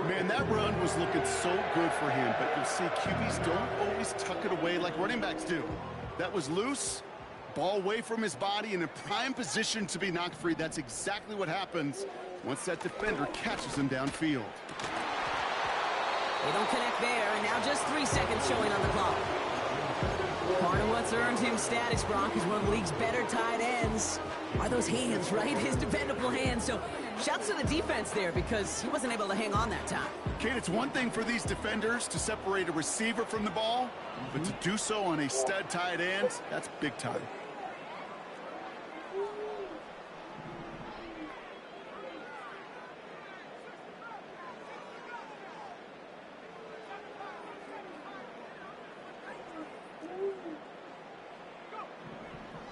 Man, that run was looking so good for him, but you'll see QBs don't always tuck it away like running backs do. That was loose, ball away from his body, in a prime position to be knocked free. That's exactly what happens once that defender catches him downfield. They don't connect there, and now just 3 seconds showing on the clock. Part of what's earned him status, Brock, is one of the league's better tight ends. Are those hands, right? His dependable hands. So shouts to the defense there because he wasn't able to hang on that time. Kate, it's one thing for these defenders to separate a receiver from the ball, but to do so on a stud tight end, that's big time.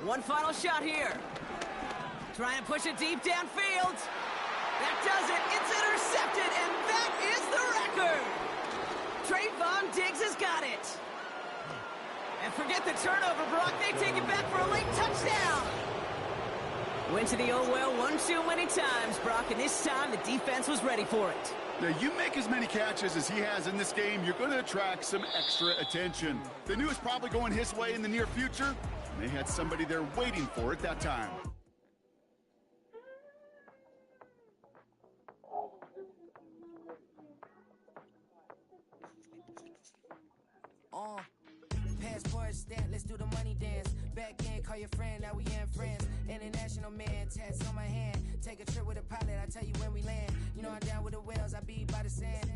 One final shot here. Trying to push it deep downfield. That does it. It's intercepted, and that is the record. Trayvon Diggs has got it. And forget the turnover, Brock. They take it back for a late touchdown. Went to the oh well one too many times, Brock, and this time the defense was ready for it. Now, you make as many catches as he has in this game, you're going to attract some extra attention. They knew it was probably going his way in the near future, and they had somebody there waiting for it that time. Passport stamp, let's do the money dance. Back in, call your friend, now we in friends. International man, tats on my hand. Take a trip with a pilot, I tell you when we land. You know I'm down with the whales, I be by the sand.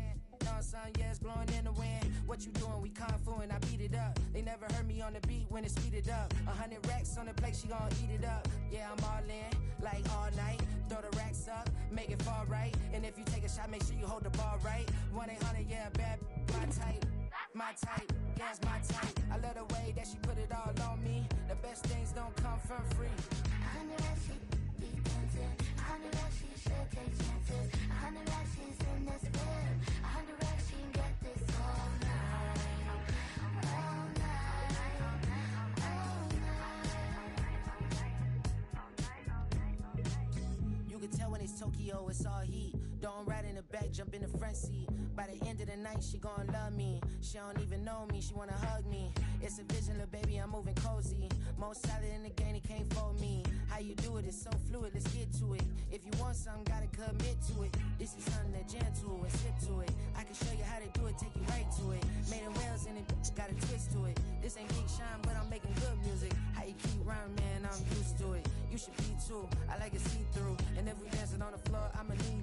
On sun, yeah, it's blowing in the wind. What you doing? We kung fu and I beat it up. They never heard me on the beat when it speeded up. 100 racks on the plate, she gon' eat it up. Yeah, I'm all in, like all night. Throw the racks up, make it fall right. And if you take a shot, make sure you hold the ball right. 1-800, yeah, bad, my type. My type, yeah, it's my type. I love the way that she put it all on me. The best things don't come for free. 100 racks, she be dancing. 100 racks, she should take chances. 100 racks, she's in this bed. 100 racks, she can get this all night. All night. All night. You can tell when it's Tokyo, it's all heat. Don't ride in the back, jump in the front seat. By the end of the night, she gon' love me. She don't even know me, she wanna hug me. It's a vision, little baby, I'm moving cozy. Most solid in the game, he can't fold me. How you do it, it's so fluid, let's get to it. If you want something, gotta commit to it. This is something that gentle and sip to it. I can show you how to do it, take you right to it. Made in Wales and it got a twist to it. This ain't Big Shine, but I'm making good music. How you keep rhyming, man, I'm used to it. You should be too, I like it see-through. And if we dancing on the floor, I'ma need